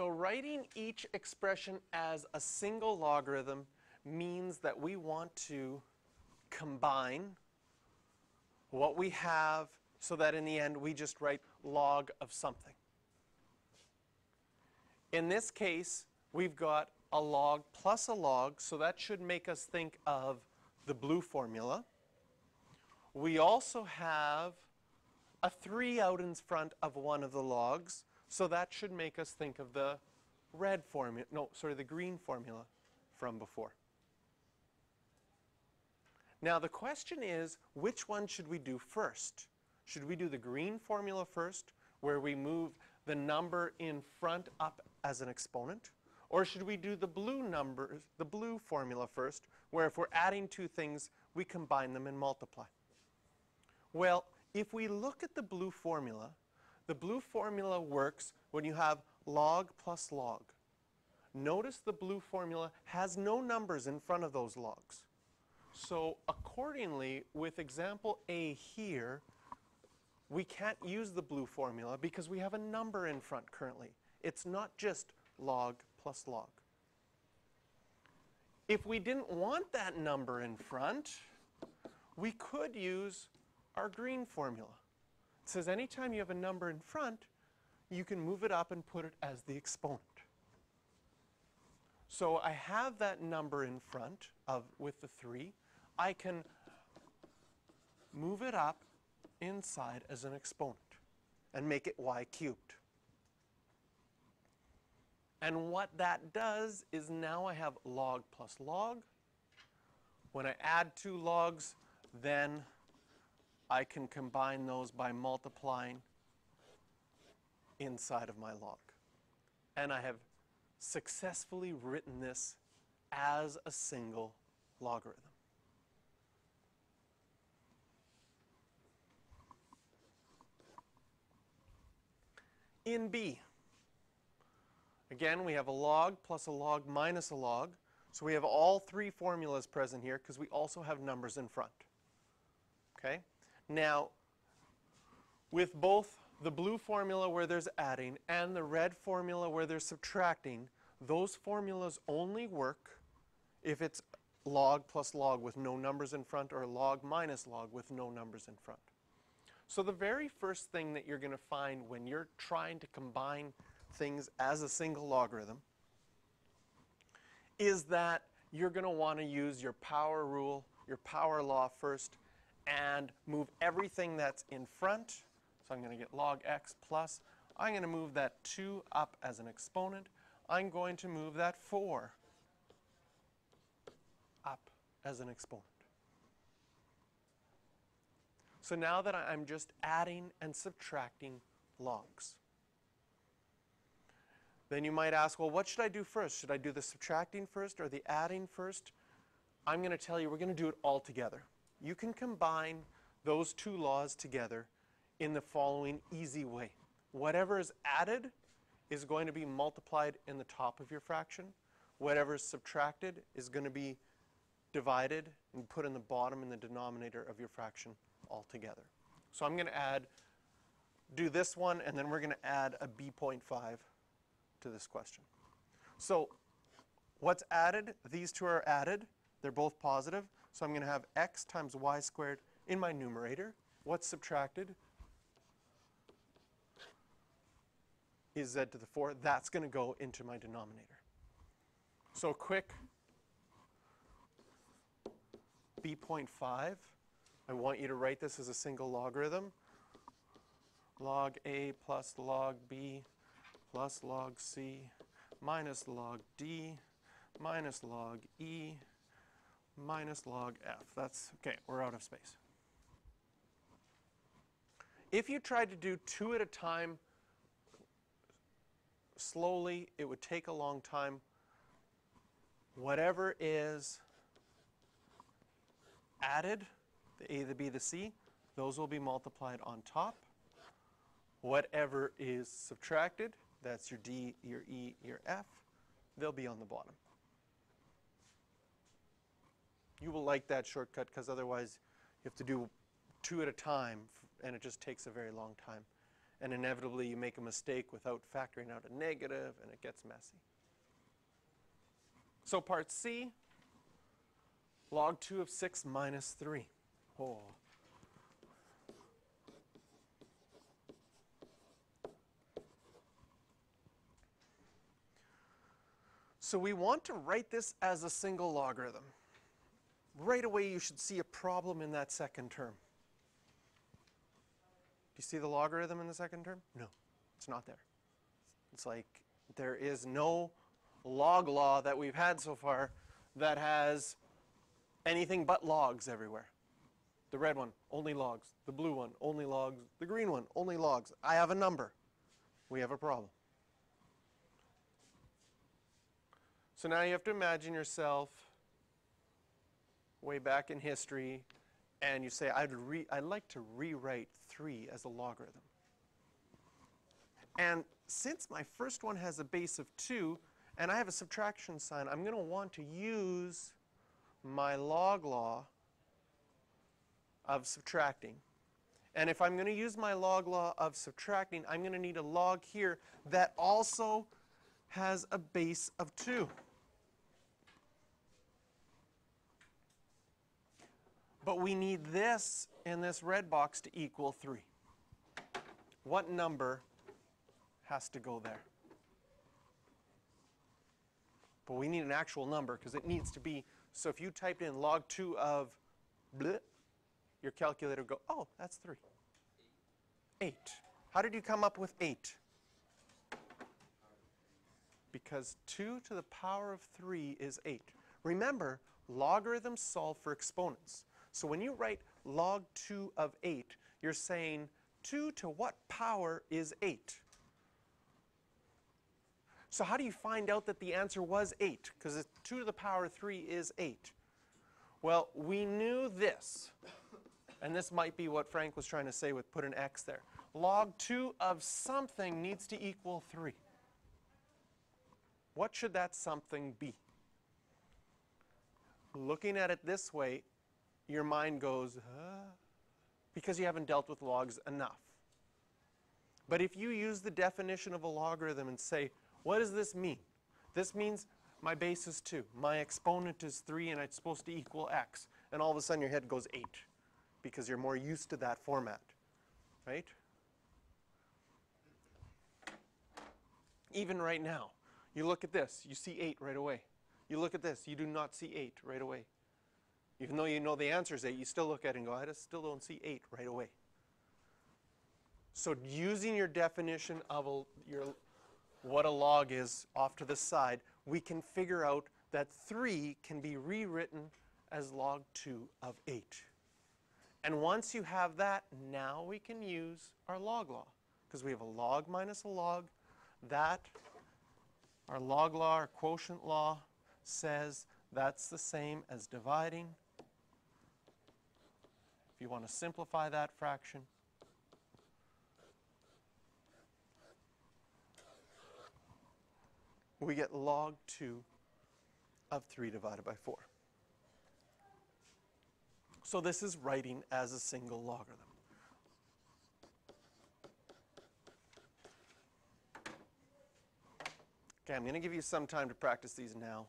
So writing each expression as a single logarithm means that we want to combine what we have so that in the end we just write log of something. In this case, we've got a log plus a log, so that should make us think of the blue formula. We also have a 3 out in front of one of the logs, so that should make us think of the red formula, the green formula from before. Now the question is, which one should we do first? Should we do the green formula first, where we move the number in front up as an exponent? Or should we do the blue formula first, where if we're adding two things, we combine them and multiply? Well, if we look at the blue formula works when you have log plus log. Notice the blue formula has no numbers in front of those logs. So accordingly, with example A here, we can't use the blue formula because we have a number in front currently. It's not just log plus log. If we didn't want that number in front, we could use our green formula. It says anytime you have a number in front, you can move it up and put it as the exponent. So I have that number in front with the 3. I can move it up inside as an exponent and make it y cubed. And what that does is now I have log plus log. When I add two logs, then I can combine those by multiplying inside of my log. And I have successfully written this as a single logarithm. In B, again, we have a log plus a log minus a log. So we have all three formulas present here because we also have numbers in front. Okay? Now, with both the blue formula where there's adding and the red formula where there's subtracting, those formulas only work if it's log plus log with no numbers in front or log minus log with no numbers in front. So the very first thing that you're going to find when you're trying to combine things as a single logarithm is that you're going to want to use your power rule, your power law first, and move everything that's in front. So I'm going to get log x plus. I'm going to move that 2 up as an exponent. I'm going to move that 4 up as an exponent. So now that I'm just adding and subtracting logs. Then you might ask, well, what should I do first? Should I do the subtracting first or the adding first? I'm going to tell you we're going to do it all together. You can combine those two laws together in the following easy way. Whatever is added is going to be multiplied in the top of your fraction. Whatever is subtracted is going to be divided and put in the bottom in the denominator of your fraction altogether. So I'm going to do this one, and then we're going to add a b.5 to this question. So what's added? These two are added. They're both positive. So I'm going to have x times y squared in my numerator. What's subtracted is z to the 4. That's going to go into my denominator. So quick b.5. I want you to write this as a single logarithm. Log a plus log b plus log c minus log d minus log e minus log f. That's, okay, we're out of space. If you tried to do two at a time slowly, it would take a long time. Whatever is added, the a, the b, the c, those will be multiplied on top. Whatever is subtracted, that's your d, your e, your f, they'll be on the bottom. You will like that shortcut because otherwise you have to do two at a time and it just takes a very long time and inevitably you make a mistake without factoring out a negative, and it gets messy. So part C, log 2 of 6 minus 3. Oh. So we want to write this as a single logarithm. Right away you should see a problem in that second term. Do you see the logarithm in the second term? No, it's not there. It's like there is no log law that we've had so far that has anything but logs everywhere. The red one, only logs. The blue one, only logs. The green one, only logs. I have a number. We have a problem. So now you have to imagine yourself way back in history, and you say, I'd like to rewrite 3 as a logarithm. And since my first one has a base of 2, and I have a subtraction sign, I'm going to want to use my log law of subtracting. And if I'm going to use my log law of subtracting, I'm going to need a log here that also has a base of 2. But we need this in this red box to equal 3. What number has to go there? But we need an actual number because it needs to be, so if you typed in log 2 of bleh, your calculator would go, oh, that's 3. 8. How did you come up with 8? Because 2 to the power of 3 is 8. Remember, logarithms solve for exponents. So when you write log 2 of 8, you're saying 2 to what power is 8? So how do you find out that the answer was 8? Because 2 to the power of 3 is 8. Well, we knew this. And this might be what Frank was trying to say with put an x there. Log 2 of something needs to equal 3. What should that something be? Looking at it this way, your mind goes, because you haven't dealt with logs enough. But if you use the definition of a logarithm and say, what does this mean? This means my base is 2. My exponent is 3, and it's supposed to equal x. And all of a sudden your head goes 8, because you're more used to that format, right? Even right now, you look at this, you see 8 right away. You look at this, you do not see 8 right away. Even though you know the answer is 8, you still look at it and go, I just still don't see 8 right away. So using your definition of what a log is off to the side, we can figure out that 3 can be rewritten as log 2 of 8. And once you have that, now we can use our log law. Because we have a log minus a log. That, our log law, our quotient law, says that's the same as dividing. If you want to simplify that fraction, we get log 2 of 3 divided by 4. So this is writing as a single logarithm. Okay, I'm going to give you some time to practice these now.